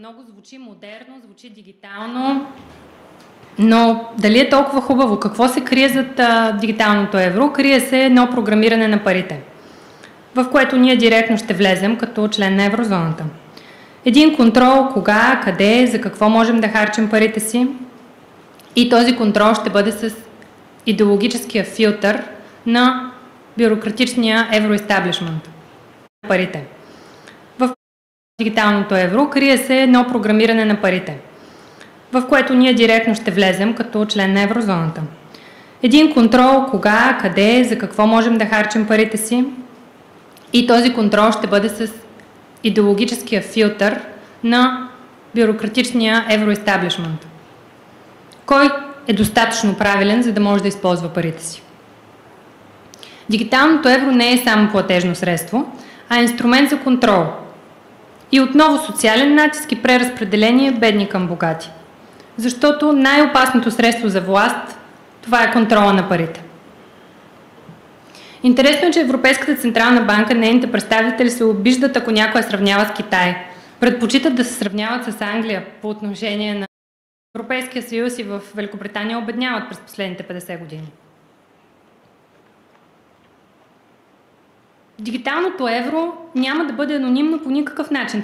много звучи модерно, звучи дигитално, но дали е толкова хубаво? Какво се крие зад дигиталното евро? Крие се едно програмиране на парите, в което ние директно ще влезем като член на еврозоната. Един контрол кога, къде, за какво можем да харчим парите си, и този контрол ще бъде с идеологическия филтър на бюрократичния евроестаблишмент. Парите. В дигиталното евро крие се едно програмиране на парите, в което ние директно ще влезем като член на еврозоната. Един контрол кога, къде, за какво можем да харчим парите си, и този контрол ще бъде с идеологическия филтър на бюрократичния евроестаблишмент. Кой е достатъчно правилен, за да може да използва парите си? Дигиталното евро не е само платежно средство, а инструмент за контрол. И отново социален натиск и преразпределение бедни към богати. Защото най-опасното средство за власт, това е контрола на парите. Интересно е, че Европейската централна банка, нейните представители се обиждат, ако някой сравнява с Китай. Предпочитат да се сравняват с Англия по отношение на Европейския съюз, и в Великобритания обедняват през последните 50 години. Дигиталното евро няма да бъде анонимно по никакъв начин.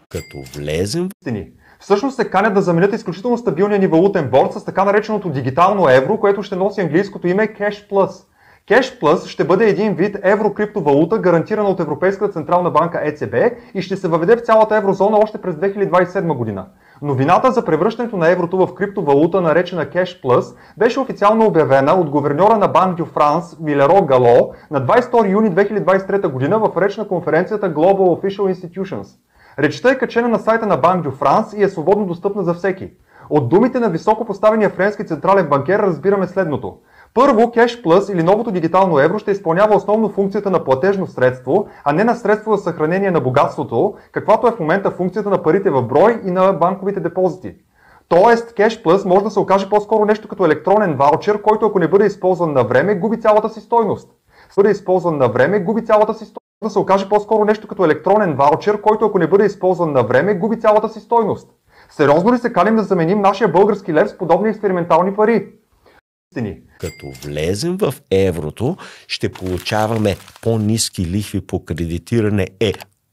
Като влезем всъщност се канят да заменят изключително стабилния ни валутен борд с така нареченото дигитално евро, което ще носи английското име Cash Plus. Cash Plus ще бъде един вид еврокриптовалута, гарантирана от Европейската централна банка ЕЦБ, и ще се въведе в цялата еврозона още през 2027 година. Новината за превръщането на еврото в криптовалута, наречена Cash Plus, беше официално обявена от гуверньора на Банк дю Франс Милеро Гало на 22 юни 2023 година в реч на конференцията Global Official Institutions. Речта е качена на сайта на Банк дю Франс и е свободно достъпна за всеки. От думите на високо поставения френски централен банкер разбираме следното. Първо, Cash Plus или новото дигитално евро ще изпълнява основно функцията на платежно средство, а не на средство за съхранение на богатството, каквато е в момента функцията на парите в брой и на банковите депозити. Тоест, Cash Plus може да се окаже по-скоро нещо като електронен ваучер, който ако не бъде използван на време, губи цялата си стойност. Бъде използван на време, губи цялата си стойност. Да се окаже по-скоро нещо като електронен ваучер, който ако не бъде използван на време, губи цялата си стойност. Сериозно ли се каним да заменим нашия български лев с подобни експериментални пари? Като влезем в еврото, ще получаваме по-ниски лихви по кредитиране.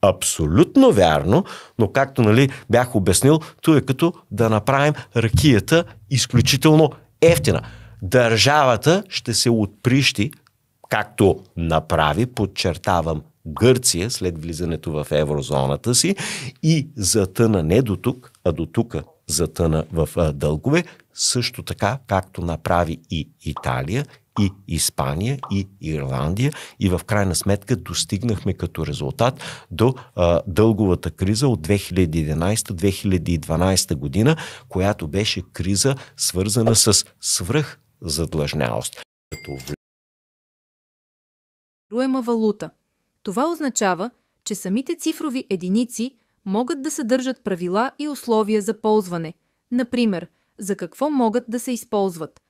Абсолютно вярно, но както бях обяснил, то е като да направим ракията изключително ефтина. Държавата ще се отприщи, както направи, подчертавам, Гърция след влизането в еврозоната си, и затъна не до тук, а до тук затъна в дългове, също така както направи и Италия, и Испания, и Ирландия, и в крайна сметка достигнахме като резултат до дълговата криза от 2011-2012 година, която беше криза свързана с свръхзадлъжнялост. Руема валута. Това означава, че самите цифрови единици могат да съдържат правила и условия за ползване. Например, за какво могат да се използват.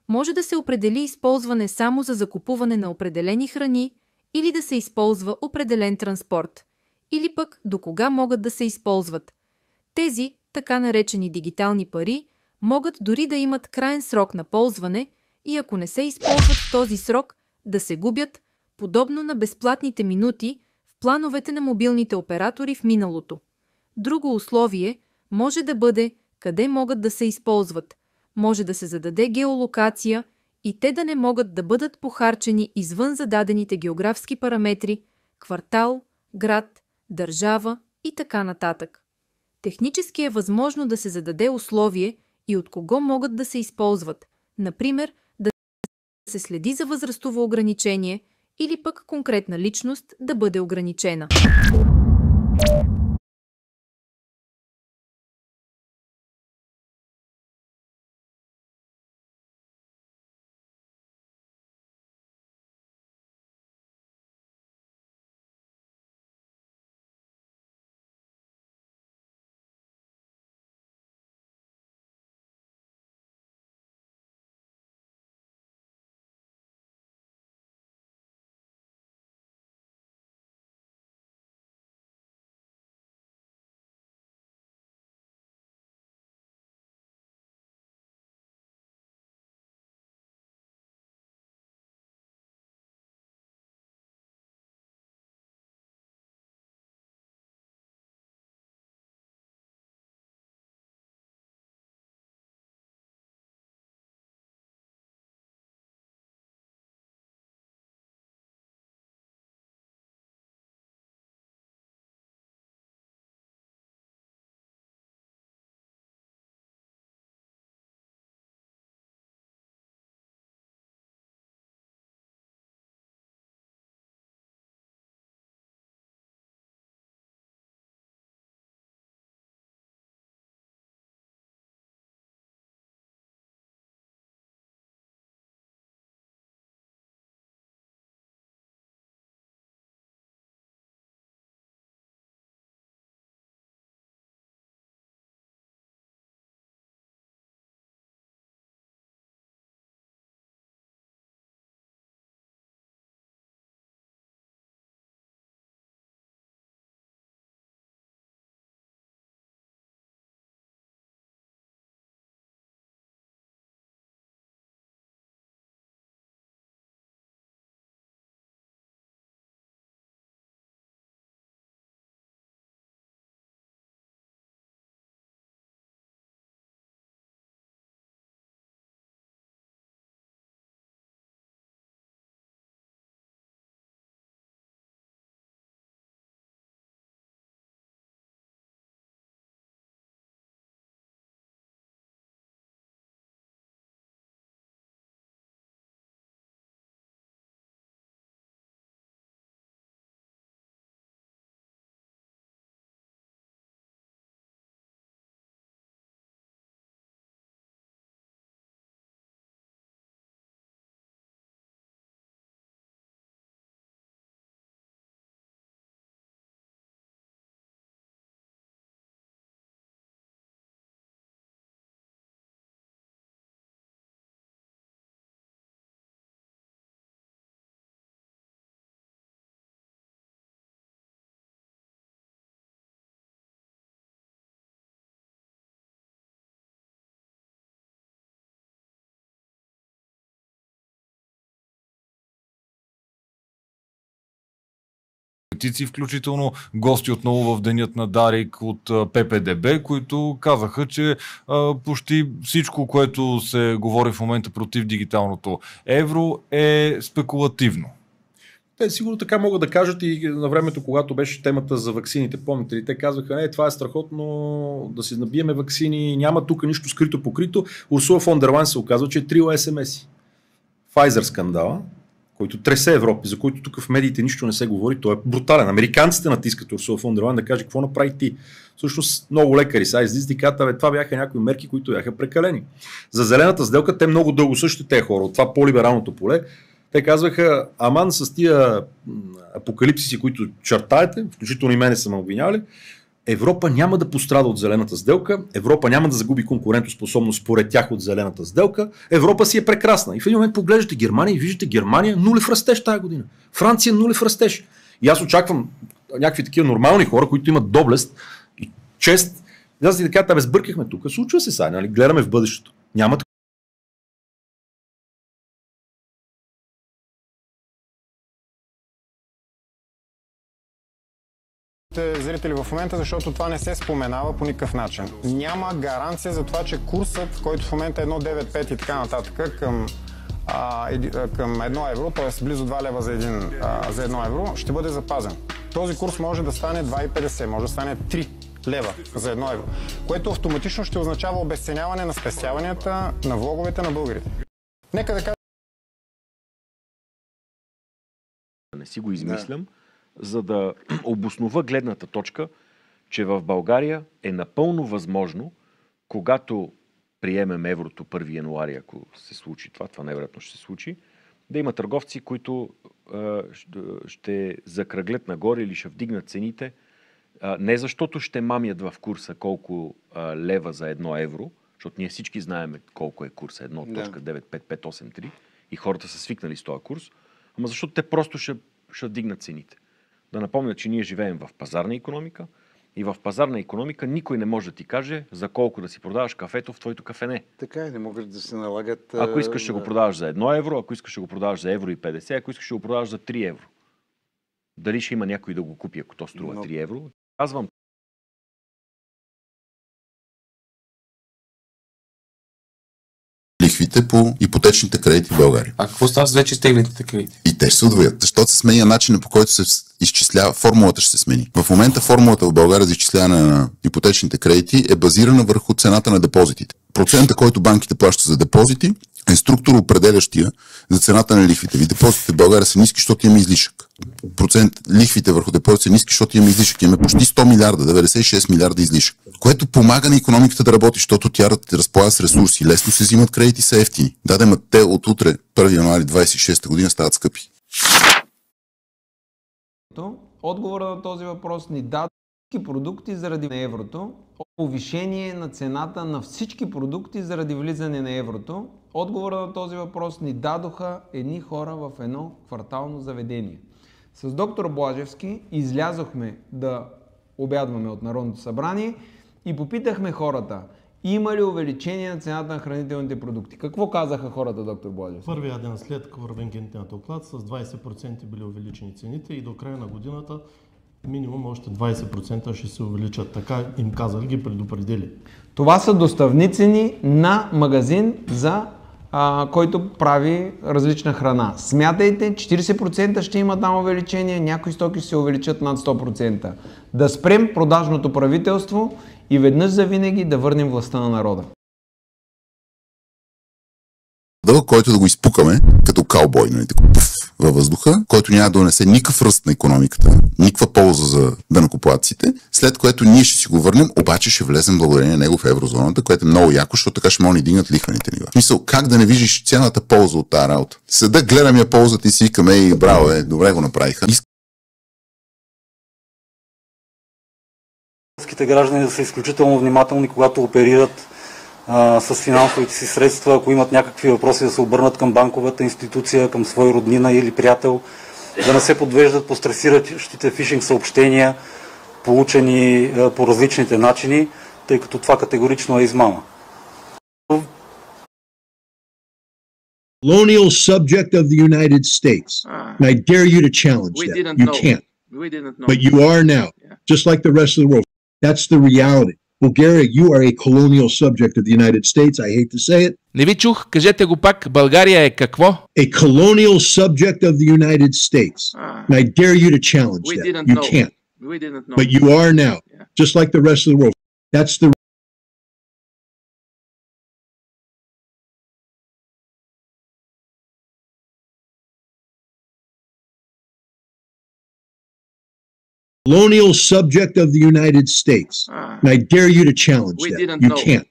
Може да се определи използване само за закупуване на определени храни или да се използва определен транспорт. Или пък до кога могат да се използват. Тези, така наречени дигитални пари, могат дори да имат краен срок на ползване и ако не се използват в този срок, да се губят, подобно на безплатните минути в плановете на мобилните оператори в миналото. Друго условие може да бъде къде могат да се използват. Може да се зададе геолокация и те да не могат да бъдат похарчени извън зададените географски параметри, квартал, град, държава и така нататък. Технически е възможно да се зададе условие и от кого могат да се използват. Например, да се следи за възрастово ограничение или пък конкретна личност да бъде ограничена. политици, включително гости отново в денят на Дарик от ППДБ, които казаха, че почти всичко, което се говори в момента против дигиталното евро е спекулативно. Те сигурно така могат да кажат и на времето, когато беше темата за ваксините. Помните ли? Те казваха, не, това е страхотно да си набиеме ваксини, няма тук нищо скрито покрито. Урсула фон дер Лайен се оказва, че е трила СМС-и. Pfizer скандала, който тресе Европа, за който тук в медиите нищо не се говори, той е брутален. Американците натискат Урсула фон дер Лайен да каже какво направи ти. Всъщност много лекари са излизат и казват, това бяха някои мерки, които бяха прекалени. За зелената сделка те много дълго също те хора от това по-либералното поле. Те казваха, аман с тия апокалипсиси, които чертаете, включително и мене са ме обвинявали, Европа няма да пострада от зелената сделка, Европа няма да загуби конкурентоспособност според тях от зелената сделка, Европа си е прекрасна. И в един момент поглеждате Германия и виждате Германия нулев растеж тази година. Франция нулев растеж. И аз очаквам някакви такива нормални хора, които имат доблест и чест. Да си така, сбъркахме тук, случва се сега, нали? Гледаме в бъдещето. Няма зрители в момента, защото това не се споменава по никакъв начин. Няма гаранция за това, че курсът, който в момента е 1,95 и така нататък към 1 евро, т.е. близо 2 лева за 1 евро, ще бъде запазен. Този курс може да стане 2,50, може да стане 3 лева за 1 евро, което автоматично ще означава обезценяване на спестяванията на влоговете на българите. Нека да кажа... Не си го измислям, за да обоснова гледната точка, че в България е напълно възможно, когато приемем еврото 1 януари, ако се случи това невероятно ще се случи, да има търговци, които ще закръглят нагоре или ще вдигнат цените, не защото ще мамят в курса колко лева за 1 евро, защото ние всички знаем колко е курса 1.95583 и хората са свикнали с този курс, ама защото те просто ще вдигнат цените. Да напомня, че ние живеем в пазарна икономика и в пазарна икономика никой не може да ти каже за колко да си продаваш кафето в твоето кафене. Така не могат да се налагат... Ако искаш ще го продаваш за 1 евро, ако искаш ще го продаваш за 1,50 евро, ако искаш ще го продаваш за 3 евро. Дали ще има някой да го купи, ако то струва 3 евро? Казвам. Лихвите по ипотечните кредити в България. А какво става с вече изтегнатите кредити? И те ще се удвоят, защото се сменя начинът, по който се изчислява, формулата ще се смени. В момента формулата в България за изчисляване на ипотечните кредити е базирана върху цената на депозитите. Процента, който банките плащат за депозити, е структура определящия за цената на лихвите. Ви депозитите в България са ниски, защото имаме излишък. Процент лихвите върху депозитите са ниски, защото имаме излишък. Имаме почти 100 милиарда, 96 милиарда излишък. Което помага на икономиката да работи, защото тя разполага с ресурси. Лесно се взимат кредити, са ефтини. Те от утре, 1 януари 26 година, стават скъпи. Отговорът на този въпрос ни даде всички продукти заради еврото, повишение на цената на всички продукти заради влизане на еврото. Отговорът на този въпрос ни дадоха едни хора в едно квартално заведение. С доктор Блажевски излязохме да обядваме от Народното събрание и попитахме хората, има ли увеличение на цената на хранителните продукти? Какво казаха хората, доктор Блажевски? Първия ден след конвергентният доклад с 20% били увеличени цените и до края на годината минимум още 20% ще се увеличат. Така им казали, ги предупредили. Това са доставни цени на магазин, който прави различна храна. Смятайте, 40% ще има там увеличение, някои стоки ще се увеличат над 100%. Да спрем продажното правителство и веднъж завинаги да върнем властта на народа. Който да го изпукаме като каубой, нали, във въздуха, който няма да донесе никакъв ръст на икономиката, никаква полза за данъкоплатците, след което ние ще си го върнем, обаче ще влезем благодарение на него в еврозоната, което е много яко, защото така ще могат да дигнат лихвените нива. Мисъл, как да не виждаш цялата полза от тази работа? Седа, гледам я ползата и си викаме, браво, добре го направиха. Българските граждани да са изключително внимателни, когато оперират с финансовите си средства, ако имат някакви въпроси да се обърнат към банковата институция, към свой роднина или приятел, да не се подвеждат по стресиращите фишинг съобщения, получени по различните начини, тъй като това категорично е измама. Colonial subject of the United States. I dare you to challenge that. You can't. But you are now, just like the rest of the world. That's the reality. Bulgaria, you are a colonial subject of the United States. I hate to say it. Не ви чух, кажете го пак. България е какво? A colonial subject of the United States. And I dare you to challenge that. You can't. But you are now, just like the rest of the world. That's the colonial subject of the United States. And I dare you to challenge that. You can't.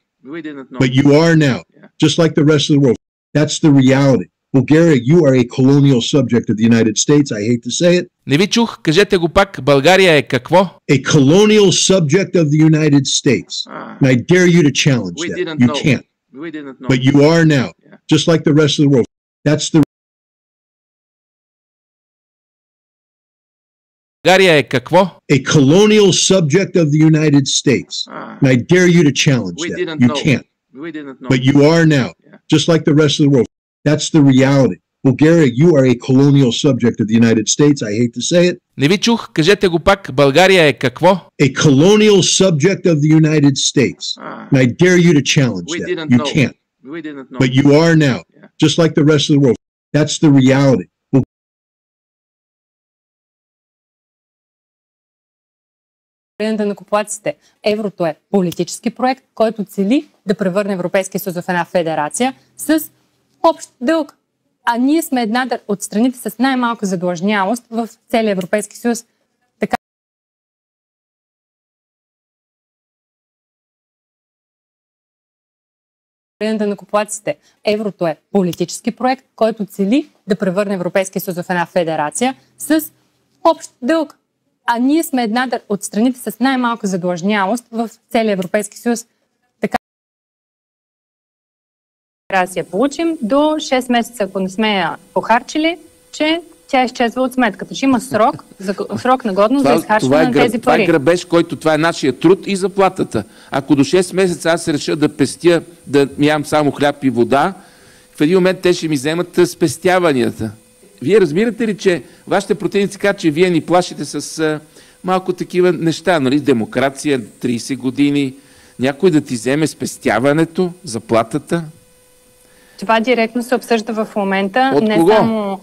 But you are now, just like the rest of the world. That's the reality. Bulgaria, you are a colonial subject of the United States. I hate to say it. Не ви чух, кажете го пак. България е какво? A colonial subject of the United States. And I dare you to challenge that. You can't. But you are now, just like the rest of the world. That's the България е какво? A colonial subject of the United States. And I dare you to challenge that. You can't. But you are now, just like the rest of the world. That's the reality. Bulgaria, you are a colonial subject of the United States. I hate to say it. Не ви чух, кажете го пак. България е какво? A colonial subject of the United States. And I dare you to challenge that. You can't. But you are now, just like the rest of the world. That's the reality. На данъкоплатците. Еврото е политически проект, който цели да превърне Европейския съюз в една федерация с общ дълг. А ние сме една от страните с най-малка задлъжнялост в целия Европейски съюз. Така на данъкоплатците. Еврото е политически проект, който цели да превърне Европейския съюз в една федерация с общ дълг. А ние сме една от страните с най-малка задлъжнялост в целия Европейски съюз. Така трябва да си я получим до 6 месеца, ако не сме я похарчили, че тя изчезва от сметката. Че има срок на годност за изхарчване на тези пари. Това е грабеж, който това е нашия труд и заплатата. Ако до 6 месеца аз реша да пестя, да ям само хляб и вода, в един момент те ще ми вземат спестяванията. Вие разбирате ли, че вашите противници казват, че вие ни плашите с малко такива неща, нали? Демокрация, 30 години, някой да ти вземе спестяването, заплатата? Това директно се обсъжда в момента. От не кого? Само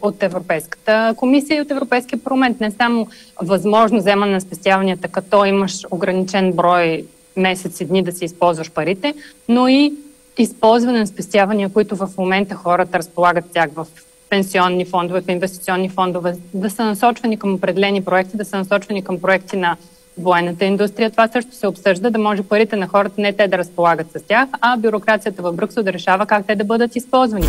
от Европейската комисия и от Европейския парламент. Не само възможно вземане на спестяванията, като имаш ограничен брой месеци, дни да си използваш парите, но и използване на спестявания, които в момента хората разполагат тях в пенсионни фондове, в инвестиционни фондове, да са насочвани към определени проекти, да са насочвани към проекти на военната индустрия. Това също се обсъжда, да може парите на хората не те да разполагат с тях, а бюрокрацията в Брюксел да решава как те да бъдат използвани.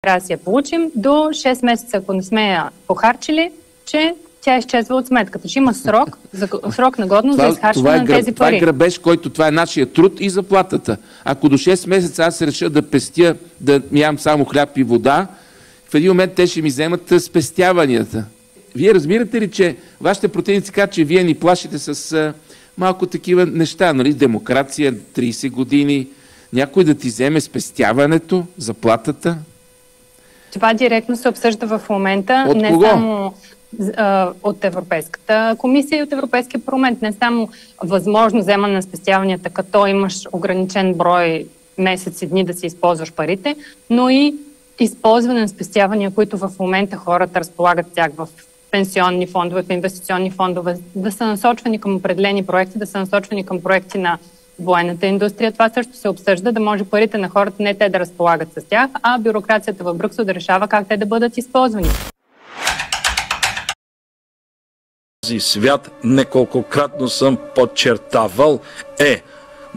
Трябва да си я получим до 6 месеца, ако не сме я похарчили, че тя изчезва от сметката. Че има срок на годност за изхарчване на тези пари. Това е грабеж, който това е нашия труд и заплатата. Ако до 6 месеца аз реша да пестя, да ям само хляб и вода, в един момент те ще ми вземат спестяванията. Вие разбирате ли, че вашите противници казват, че вие ни плашите с малко такива неща, нали? Демокрация, 30 години, някой да ти вземе спестяването, заплатата? Това директно се обсъжда в момента. От не кого? Само от Европейската комисия и от Европейския парламент. Не само възможно вземане на спестяванията, като имаш ограничен брой месеци, дни да си използваш парите, но и използване на спестявания, които в момента хората разполагат тях в пенсионни фондове, в инвестиционни фондове, да са насочвани към определени проекти, да са насочвани към проекти на военната индустрия. Това също се обсъжда, да може парите на хората не те да разполагат с тях, а бюрокрацията в Брюксел да решава как те да бъдат използвани. Този свят, неколкократно съм подчертавал, е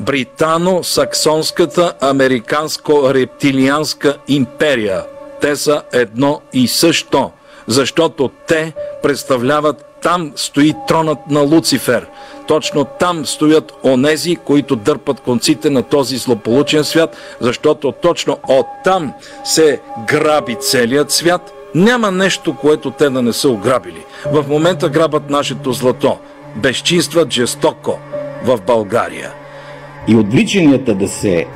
британо-саксонската американско-рептилианска империя. Те са едно и също, защото те представляват, там стои тронът на Луцифер. Точно там стоят онези, които дърпат конците на този злополучен свят, защото точно оттам се граби целият свят. Няма нещо, което те да не са ограбили. В момента грабят нашето злато. Безчинстват жестоко в България. И отвличанията да се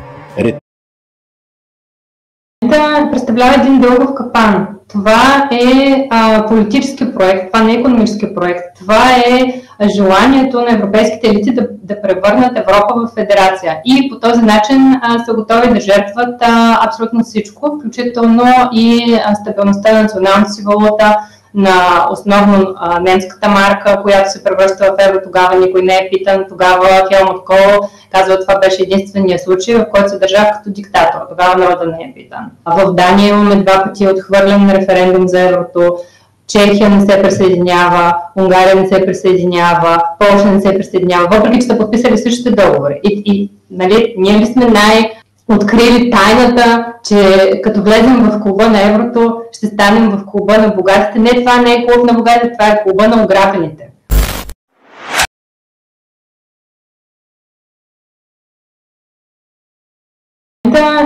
представлява един дългов капан. Това е политически проект, това не е икономически проект. Това е желанието на европейските елити да превърнат Европа в федерация. И по този начин са готови да жертват абсолютно всичко, включително и стабилността на националната си валута, на основно немската марка, която се превръща в евро. Тогава никой не е питан. Тогава Хелмут Кол казва, това беше единствения случай, в който се държах като диктатор. Тогава народа не е питан. В Дания имаме 2 пъти отхвърлен референдум за еврото. Чехия не се присъединява, Унгария не се присъединява, Полша не се присъединява, въпреки че са подписали същите договори. И нали, ние ли сме открили тайната, че като влезем в клуба на еврото, ще станем в клуба на богатите. Не, това не е клуб на богатите, това е клуба на ограбените.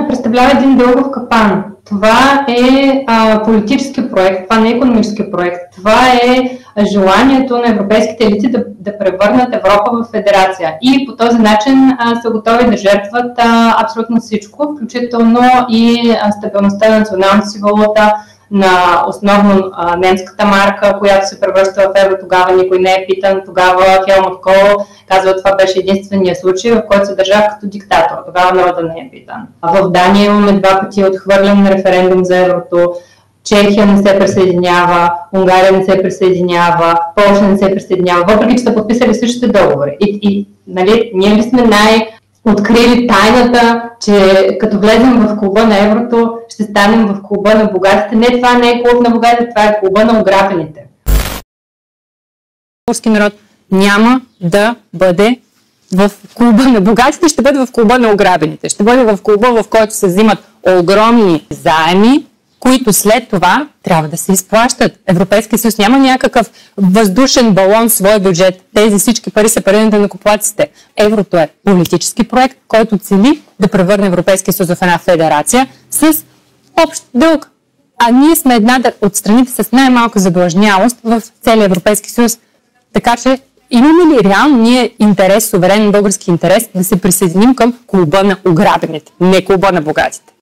Представлява един дългов капан. Това е политически проект, това не е икономически проект. Това е желанието на европейските елити да превърнат Европа в федерация. И по този начин са готови да жертват абсолютно всичко, включително и стабилността на националната си валута, на основно немската марка, която се превръща в евро. Тогава никой не е питан. Тогава Хелмут Кол казва, това беше единствения случай, в който се държах като диктатор. Тогава народа не е питан. В Дания имаме 2 пъти отхвърлен референдум за еврото. Чехия не се присъединява, Унгария не се присъединява, Полша не се присъединява, въпреки че са подписали същите договори. И нали, ние ли сме открили тайната, че като влезем в клуба на еврото, ще станем в клуба на богатите. Не, това не е клуб на богатите, това е клуба на ограбените. Български народ няма да бъде в клуба на богатите, ще бъде в клуба на ограбените. Ще бъде в клуба, в който се взимат огромни заеми, които след това трябва да се изплащат. Европейския съюз няма някакъв въздушен балон в свой бюджет. Тези всички пари са пари на данъкоплатците. Еврото е политически проект, който цели да превърне Европейския съюз в една федерация с общ дълг. А ние сме една от страните с най-малка задлъжнялост в целия Европейски съюз. Така че имаме ли реално ние интерес, суверенен български интерес, да се присъединим към клуба на ограбените, не клуба на богатите?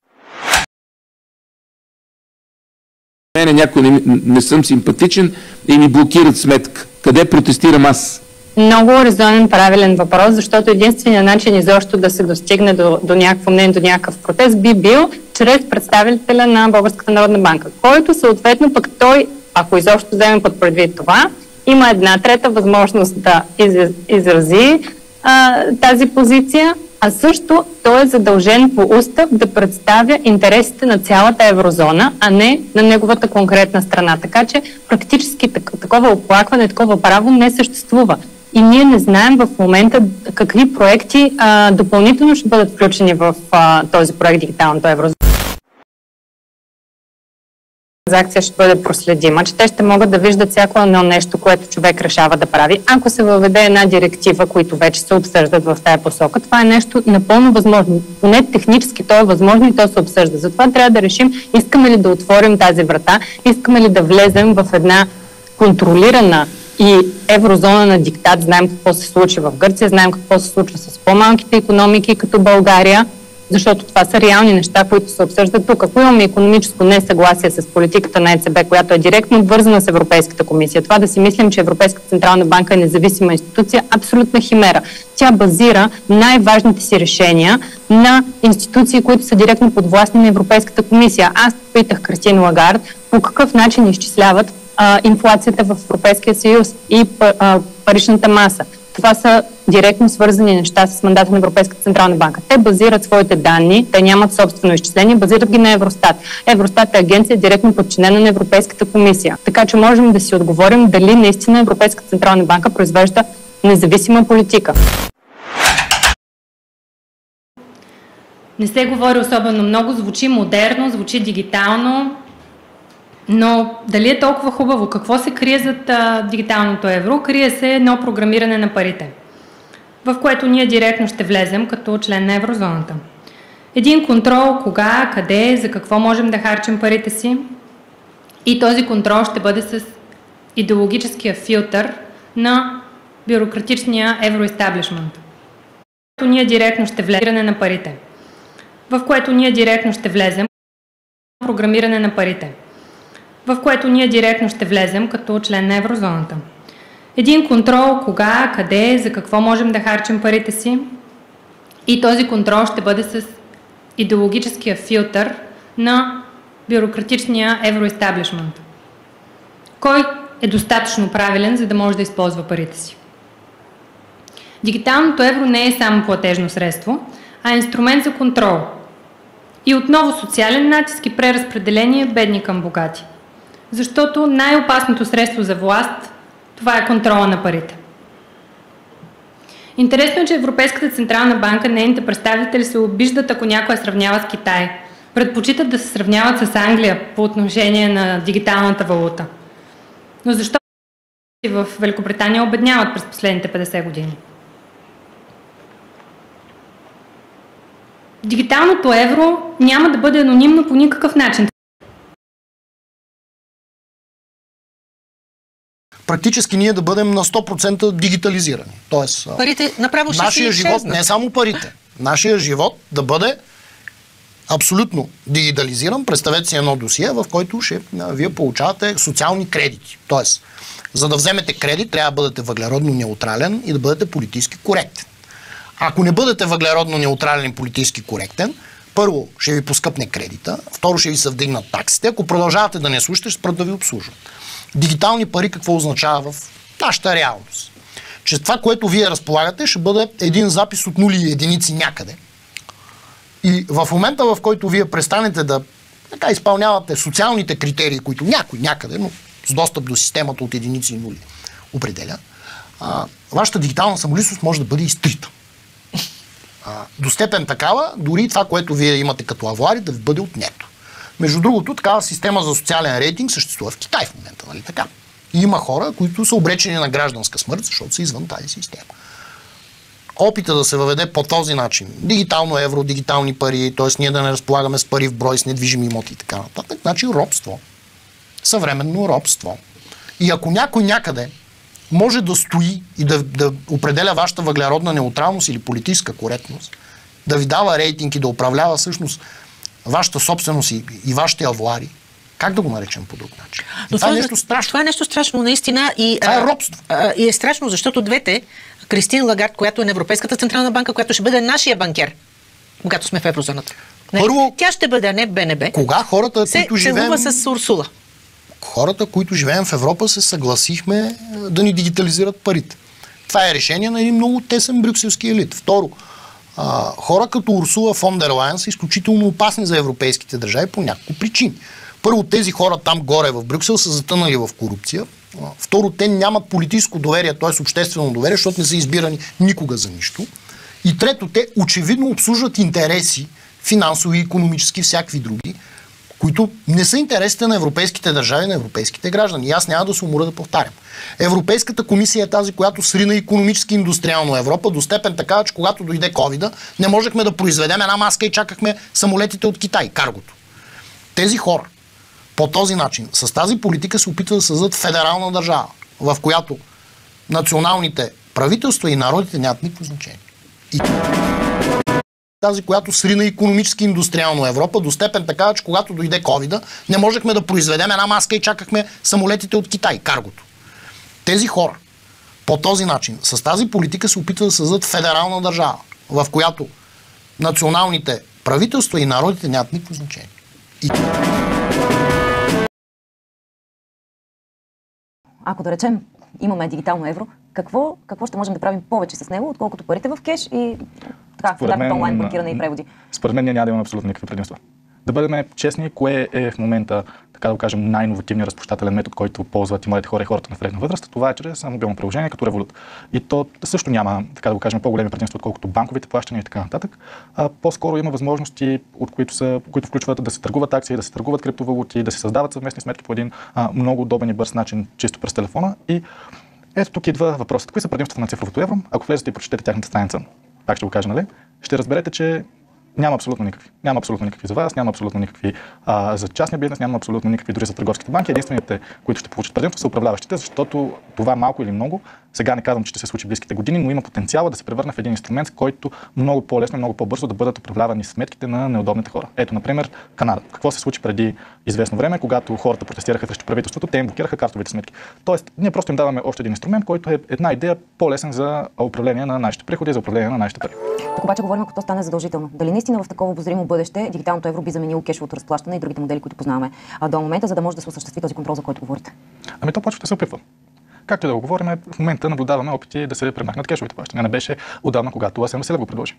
Мене някой не съм симпатичен и ми блокират сметка. Къде протестирам аз? Много резонен, правилен въпрос, защото единственият начин изобщо да се достигне до някакво мнение, до някакъв протест би бил чрез представителя на Българската народна банка, който съответно пък той, ако изобщо вземем под предвид това, има 1/3 възможност да изрази тази позиция, а също той е задължен по устав да представя интересите на цялата еврозона, а не на неговата конкретна страна. Така че практически такова оплакване, такова право не съществува. И ние не знаем в момента какви проекти допълнително ще бъдат включени в този проект Дигиталното еврозона. Транзакция ще бъде проследима, че те ще могат да виждат всяко едно нещо, което човек решава да прави. Ако се въведе една директива, които вече се обсъждат в тая посока, това е нещо напълно възможно. Поне технически то е възможно и то се обсъжда. Затова трябва да решим, искаме ли да отворим тази врата, искаме ли да влезем в една контролирана и еврозона на диктат. Знаем какво се случи в Гърция, знаем какво се случва с по-малките икономики като България, защото това са реални неща, които се обсъждат тук. Ако имаме икономическо несъгласие с политиката на ЕЦБ, която е директно обвързана с Европейската комисия, това да си мислим, че Европейската централна банка е независима институция, абсолютна химера. Тя базира най-важните си решения на институции, които са директно подвластни на Европейската комисия. Аз питах Кристин Лагард по какъв начин изчисляват инфлацията в Европейския съюз и паричната маса. Това са директно свързани неща с мандата на Европейската централна банка. Те базират своите данни, те нямат собствено изчисление, базират ги на Евростат. Евростат е агенция директно подчинена на Европейската комисия. Така че можем да си отговорим дали наистина Европейската централна банка произвежда независима политика. Не се говори особено много, звучи модерно, звучи дигитално, но дали е толкова хубаво? Какво се крие зад дигиталното евро? Крие се едно програмиране на парите, в което ние директно ще влезем като член на еврозоната. Един контрол кога, къде, за какво можем да харчим парите си, и този контрол ще бъде с идеологическия филтър на бюрократичния евроестаблишмент. Ние директно ще влезем на парите, в което ние директно ще влезем програмиране на парите, в което ние директно ще влезем като член на еврозоната. Един контрол кога, къде, за какво можем да харчим парите си, и този контрол ще бъде с идеологическия филтър на бюрократичния евроестаблишмент. Кой е достатъчно правилен, за да може да използва парите си? Дигиталното евро не е само платежно средство, а е инструмент за контрол. И отново социален натиск и преразпределение бедни към богати. Защото най-опасното средство за власт, това е контрола на парите. Интересно е, че Европейската централна банка, нейните представители се обиждат, ако някой сравнява с Китай. Предпочитат да се сравняват с Англия по отношение на дигиталната валута. Но защо в Великобритания обедняват през последните 50 години? Дигиталното евро няма да бъде анонимно по никакъв начин. Практически ние да бъдем на 100% дигитализирани. Тоест, парите направо ще нашия живот, не само парите, нашия живот да бъде абсолютно дигитализиран. Представете си едно досие, в който вие получавате социални кредити. Тоест, за да вземете кредит, трябва да бъдете въглеродно неутрален и да бъдете политически коректен. Ако не бъдете въглеродно неутрален и политически коректен, първо ще ви поскъпне кредита, второ ще ви се вдигнат таксите, ако продължавате да не слушате, ще спрат да ви обслужват. Дигитални пари какво означава в нашата реалност? Че това, което вие разполагате, ще бъде един запис от нули и единици някъде. И в момента, в който вие престанете да изпълнявате социалните критерии, които някой някъде, но с достъп до системата от единици и нули определя, вашата дигитална самоличност може да бъде изтрита. До степен такава, дори това, което вие имате като авуари, да ви бъде отнето. Между другото, такава система за социален рейтинг съществува в Китай в момента, нали така? И има хора, които са обречени на гражданска смърт, защото са извън тази система. Опита да се въведе по този начин, дигитално евро, дигитални пари, т.е. ние да не разполагаме с пари в брой, с недвижими имоти и така нататък, значи робство. Съвременно робство. И ако някой някъде може да стои и да определя вашата въглеродна неутралност или политическа коректност, да ви дава рейтинг и да управлява всъщност вашата собственост и вашите авуари, как да го наречем по друг начин? Това е нещо страшно. Това е нещо страшно, наистина. Това е робство. И е страшно, защото двете, Кристин Лагард, която е на Европейската централна банка, която ще бъде нашия банкер, когато сме в еврозоната. Първо, тя ще бъде, а не БНБ. Кога хората, които живеем... с Урсула. Хората, които живеем в Европа, се съгласихме да ни дигитализират парите. Това е решение на един много тесен брюкселски елит. Второ, хора като Урсула фон дер Лайен са изключително опасни за европейските държави по няколко причини. Първо, тези хора там горе в Брюксел са затънали в корупция. Второ, те нямат политическо доверие, т.е. обществено доверие, защото не са избирани никога за нищо. И трето, те очевидно обслужват интереси, финансови, икономически, всякакви други, които не са интересите на европейските държави, на европейските граждани. И аз няма да се уморя да повтарям. Европейската комисия е тази, която срина икономически индустриално Европа до степен такава, че когато дойде ковида, не можехме да произведем една маска и чакахме самолетите от Китай, каргото. Тези хора по този начин, с тази политика се опитват да създадат федерална държава, в която националните правителства и народите нямат никакво значение. И тази, която срина икономически индустриално Европа до степен такава, че когато дойде ковида, не можехме да произведем една маска и чакахме самолетите от Китай, каргото. Тези хора по този начин, с тази политика се опитват да създадат федерална държава, в която националните правителства и народите нямат никакво значение. И... Ако да речем имаме дигитално евро, какво ще можем да правим повече с него, отколкото парите в кеш и стандартното онлайн банкиране и преводи? Според мен ние няма да имаме абсолютно никакви предимства. Да бъдем честни, кое е в момента, така да го кажем, най-новативният разплащателен метод, който ползват и младите хора и хората на средна възраст, това е чрез мобилно приложение като Revolut. И то също няма, така да го кажем, по-големи предимства, отколкото банковите плащания и така нататък. По-скоро има възможности, които включват да се търгуват акции, да се търгуват криптовалути, да се създават съвместни сметки по един много удобен и бърз начин, чисто през телефона. И ето тук идва въпросът. Какви са предимствата на цифровото евро? Ако влезете и прочетете тяхната страница, пак ще го кажа, нали? Ще разберете, че няма абсолютно никакви. Няма абсолютно никакви за вас, няма абсолютно никакви за частния бизнес, няма абсолютно никакви дори за търговските банки. Единствените, които ще получат предимство, са управляващите, защото това малко или много Сега не казвам, че ще се случи в близките години, но има потенциал да се превърне в един инструмент, който много по-лесно и много по-бързо да бъдат управлявани сметките на неудобните хора. Ето, например, Канада. Какво се случи преди известно време, когато хората протестираха срещу правителството, те им блокираха картовите сметки. Тоест, ние просто им даваме още един инструмент, който е една идея по-лесен за управление на нашите приходи, за управление на нашите пари. Тук обаче говорим, ако то стане задължително. Дали наистина в такова обозримо бъдеще дигиталното евро би заменило кешовото разплащане и другите модели, които познаваме до момента, за да може да се осъществи този контрол, за който говорите? Ами то почва да се опитва. Както и да го говорим, в момента наблюдаваме опити да се премахнат кешовите плащания. Не беше отдавна, когато Асен Василев го предложи.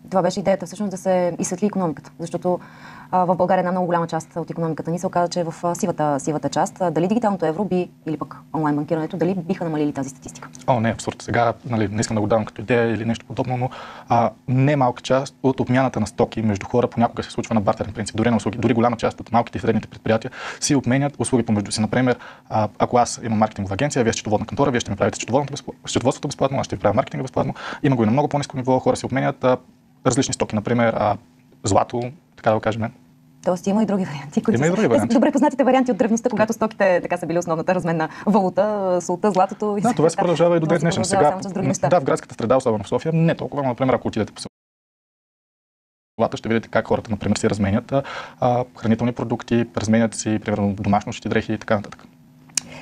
Това беше идеята всъщност да се изсветли икономиката, защото в България една много голяма част от икономиката ни се оказа, че е в сивата част. Дали дигиталното евро би, или пък онлайн банкирането, дали биха намалили тази статистика? Не, абсурд. Сега не искам да го давам като идея или нещо подобно, но не малка част от обмяната на стоки между хора понякога се случва на бартерен принцип, дори на услуги. Дори голяма част от малките и средните предприятия си обменят услуги помежду си. Например, ако аз имам маркетингова агенция, вие счетоводна кантора, вие ще ми правите счетоводството безплатно, аз ще ви правя маркетинга безплатно. Има го и на много по-ниско ниво, хора си обменят различни стоки, например злато, така да го кажем. Тоест има и други варианти, които са добре познатите варианти от древността, когато стоките така са били основната разменна валута, солта, златото. Да, това се продължава и до ден днешен. Сега, в градската среда, особено в София, не толкова, но, например, ако отидете по селата, ще видите как хората, например, си разменят хранителни продукти, разменят си, примерно, домашни дрехи и така нататък.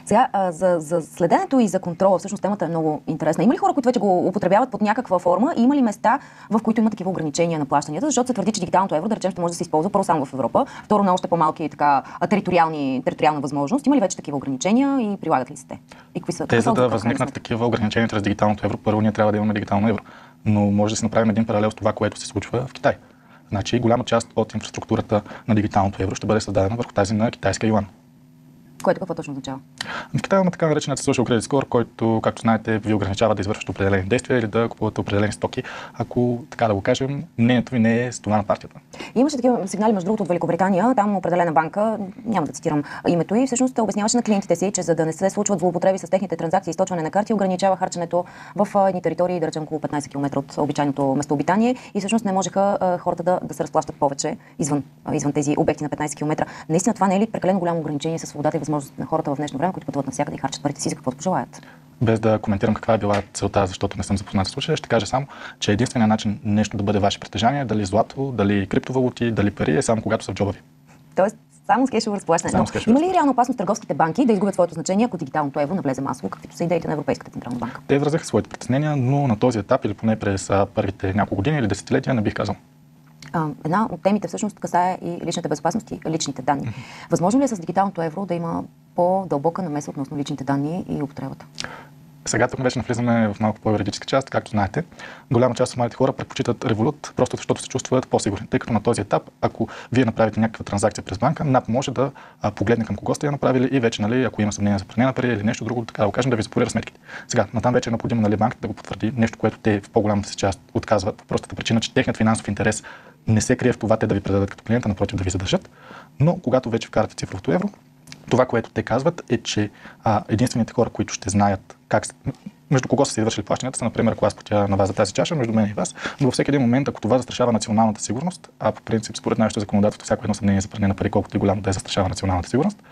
Сега, за следенето и за контрола, всъщност темата е много интересна. Има ли хора, които вече го употребяват под някаква форма и има ли места, в които има такива ограничения на плащанията? Защото се твърди, че дигиталното евро, да речем, ще може да се използва първо само в Европа, второ на още по-малки териториална възможност. Има ли вече такива ограничения и прилагат ли се те? И какви са? За да възникнат такива ограничения чрез дигиталното евро, първо ние трябва да имаме дигитално евро. Но може да си направим един паралел с това, което се случва в Китай. Значи голяма част от инфраструктурата на дигиталното евро ще бъде създадена върху тази на китайска юан. Което какво точно означава? В Китай има така нареченият social credit score, който, както знаете, ви ограничава да извършвате определени действия или да купувате определени стоки, ако, така да го кажем, мнението ви не е с това на партията. Имаше такива сигнали, между другото, от Великобритания. Там определена банка, няма да цитирам името и, всъщност обясняваше на клиентите си, че за да не се случват злоупотреби с техните транзакции и източване на карти, ограничава харченето в едни територии, да речем около 15 км от обичайното местообитание и всъщност не можеха хората да се разплащат повече извън тези обекти на 15 км. Наистина това не е ли прекалено голямо ограничение със свободата и възможност на хората в днешно време, които пътуват навсякъде и харчат парите си за каквото пожелаят? Без да коментирам каква е била целта, защото не съм запознат с случая, ще кажа само, че единственият начин нещо да бъде ваше притежание, дали злато, дали криптовалути, дали пари, е само когато са в джоба ви. Тоест, само с кешово разплащане. Има ли реална опасност търговските банки да изгубят своето значение, ако дигиталното евро навлезе масово, каквито са идеите на Европейската централна банка? Те изразиха своите притеснения, но на този етап или поне през първите няколко години или десетилетия не бих казал. Една от темите всъщност касае и личната безопасност и личните данни. Възможно ли е с дигиталното евро да има по-дълбока намеса относно личните данни и употребата? Сега тук вече навлизаме в малко по-юридическа част, както знаете. Голяма част от младите хора предпочитат револют, просто защото се чувстват по-сигурни. Тъй като на този етап, ако вие направите някаква транзакция през банка, НАП може да погледне към кого сте я направили и вече, ако има съмнение за пране на пари или нещо друго, така да го кажем, да ви запорира сметките. Сега, натам вече е необходимо банката да го потвърди, нещо, което те в по-голямата си част отказват, по простата причина, че техният финансов интерес не се крие в това те да ви предадат като клиента, напротив да ви задържат. Но когато вече вкарате цифровото евро, това, което те казват, е, че единствените хора, които ще знаят между кого са се извършили плащанията, са, например, ако аз платя на вас за тази чаша, между мен и вас, но във всеки един момент, ако това застрашава националната сигурност, по принцип, според нашето законодателство, всяко едно съмнение за пране на пари, колкото и голямо да застрашава националната сигурност,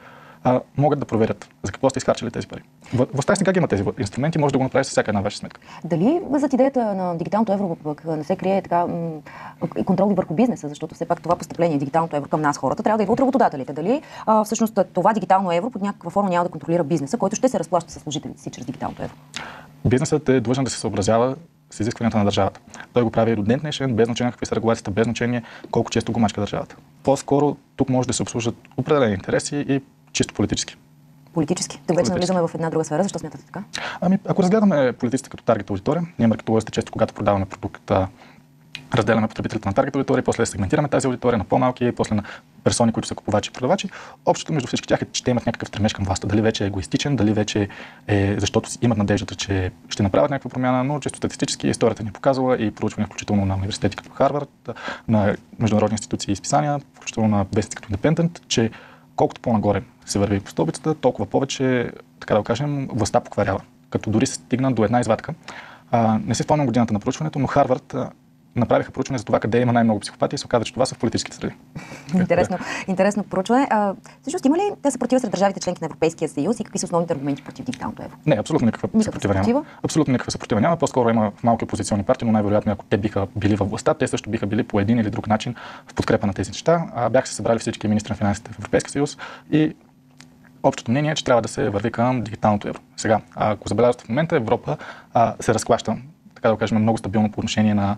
могат да проверят за какво сте изхарчили тези пари. В тази сега има тези инструменти, може да го направи с всяка една ваша сметка. Дали зад идеята на дигиталното евро не се крие така и контрол върху бизнеса, защото все пак това постъпление, дигиталното евро към нас хората, трябва да идва от работодателите. Дали всъщност това дигитално евро под някаква форма няма да контролира бизнеса, който ще се разплаща с служителите си чрез дигиталното евро? Бизнесът е длъжен да се съобразява с изискванията на държавата. Той го прави и до ден днешен, без значение какви са регулациите, без значение колко често го мачка държавата. По-скоро тук може да се обслужат определени интереси и чисто политически. Политически? Да вече навлизаме в една друга сфера. Защо смятате така? Ако разгледаме политиците като таргет аудитория, ние маркетолозите често, когато продаваме продукта, разделяме потребителите на таргет аудитория, после сегментираме тази аудитория на по-малки, после на персони, които са купувачи и продавачи. Общото между всички тях е, че те имат някакъв стремеж към властта. Дали вече е егоистичен, дали вече е защото имат надеждата, че ще направят някаква промяна, но често статистически историята ни е показала и проучвания, включително на университети като Харвард, на международни институции и изписания, включително на вестници като Independent, че колкото по-нагоре се върви по стълбицата, толкова повече, така да го кажем, властта покварява. Като дори се стигна до една извадка. Не се спомням годината на проучването, но Харвард направиха проучване за това къде има най-много психопати и се оказа, че това са в политическите среди. Интересно проучване. Всъщност има ли съпротива сред държавите членки на Европейския съюз и какви са основните аргументи против дигиталното евро? Не, абсолютно никаква съпротива няма. Абсолютно никаква съпротива няма. По-скоро има в малки опозиционни партии, но най-вероятно, ако те биха били във властта, те също биха били по един или друг начин в подкрепа на тези неща. Бяха се събрали всички министри на финансите в Европейския съюз и общото мнение е, че трябва да се върви към дигиталното евро. Сега, ако забелязвате в момента, Европа се разклаща, така да кажем, много стабилно по отношение на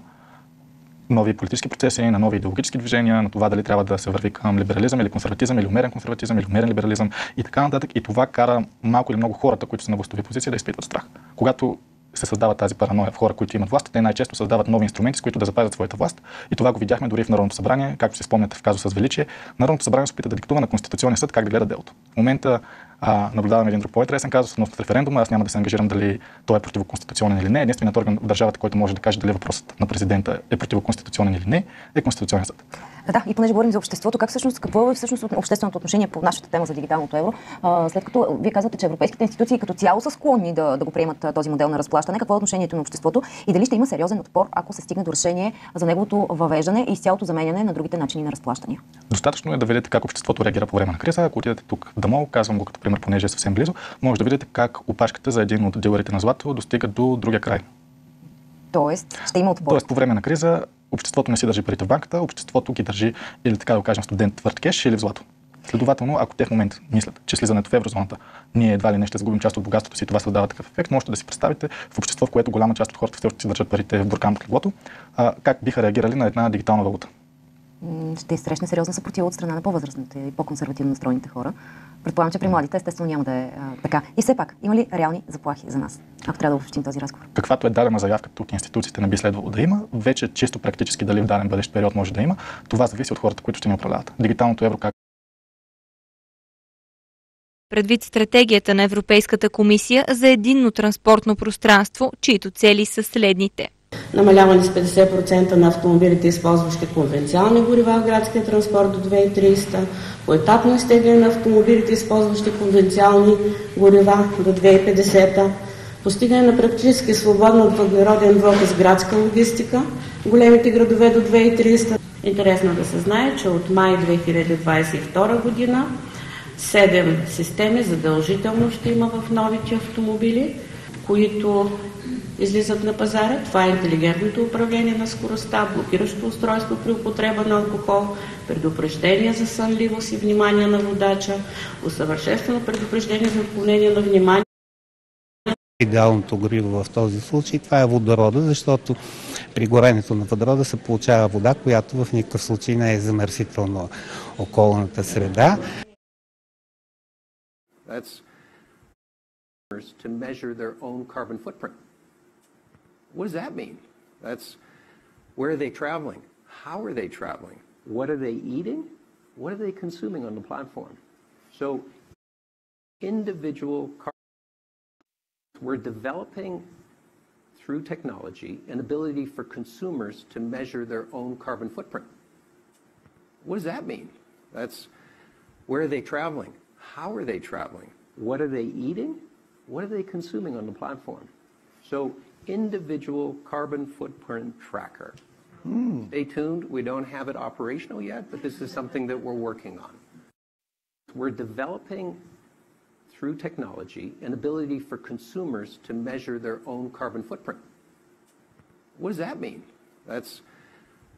нови политически процеси, на нови идеологически движения, на това дали трябва да се върви към либерализъм или консерватизъм, или умерен консерватизъм, или умерен либерализъм и така нататък. И това кара малко или много хората, които са на властови позиции, да изпитват страх. Когато се създава тази параноя в хора, които имат власт, те най-често създават нови инструменти, с които да запазят своята власт. И това го видяхме дори в Народното събрание, както се спомняте в казуса с Величие. Народното събрание се опита да диктува на Конституционния съд как да гледа делото. В момента наблюдаваме един друг по-интересен казус относно референдума. Аз няма да се ангажирам дали той е противоконституционен или не. Единственият орган в държавата, който може да каже дали въпросът на президента е противоконституционен или не, е Конституционният съд. Да, и понеже говорим за обществото, какво е всъщност общественото отношение по нашата тема за дигиталното евро, след като вие казвате, че европейските институции като цяло са склонни да го приемат този модел на разплащане, какво е отношението на обществото и дали ще има сериозен отпор, ако се стигне до решение за неговото въвеждане и изцялото заменяне на другите начини на разплащания? Достатъчно е да видите как обществото реагира по време на криза. Ако отидете тук в Дамол, казвам го като пример, понеже е съвсем близо, може да видите как опашката за един от дилърите на злато достига до другия край. Тоест, ще има отпор. Тоест, по време на криза обществото не си държи парите в банката, обществото ги държи, или така да го кажем, студент твърд кеш или в злато. Следователно, ако те в момента мислят, че слизането в еврозоната ние едва ли не ще загубим част от богатството си, това създава такъв ефект, можете да си представите в общество, в което голяма част от хората все още си държат парите в буркан под леглото, как биха реагирали на една дигитална валута. Ще срещне сериозна съпротива от страна на по-възрастните и по-консервативно настроените хора. Предполагам, че при младите естествено няма да е така. И все пак, има ли реални заплахи за нас, ако трябва да обобщим този разговор? Каквато е дадена заявка от институциите не би следвало да има, вече чисто практически дали в даден бъдещ период може да има, това зависи от хората, които ще ни управляват. Дигиталното евро как предвид стратегията на Европейската комисия за единно транспортно пространство, чието цели са следните. Намаляване с 50% на автомобилите, използващи конвенционални горива в градския транспорт до 2030, поетапно изтегляне на автомобилите, използващи конвенционални горива до 2050, постигане на практически свободно от въглероден двуокис градска логистика в големите градове до 2030. Интересно да се знае, че от май 2022 година 7 системи задължително ще има в новите автомобили, които излизат на пазара. Това е интелигентното управление на скоростта, блокиращо устройство при употреба на алкохол, предупреждение за сънливост и внимание на водача, усъвършенствано предупреждение за отклонение на внимание. Идеалното гориво в този случай това е водорода, защото при горенето на водорода се получава вода, която в никакъв случай не е замърсителна околната среда. To measure their own carbon footprint. What does that mean? That's where are they traveling? How are they traveling? What are they eating? What are they consuming on the platform? So individual we're developing through technology an ability for consumers to measure their own carbon footprint. What does that mean? That's where are they traveling? How are they traveling? What are they eating? What are they consuming on the platform? So individual carbon footprint tracker. Stay tuned. We don't have it operational yet, but this is something that we're working on. We're developing through technology an ability for consumers to measure their own carbon footprint. What does that mean? That's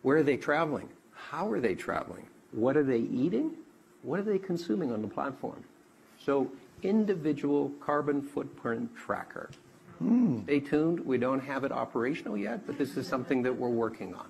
where are they traveling? How are they traveling? What are they eating? What are they consuming on the platform? So individual carbon footprint tracker. Stay tuned. We don't have it operational yet, but this is something that we're working on.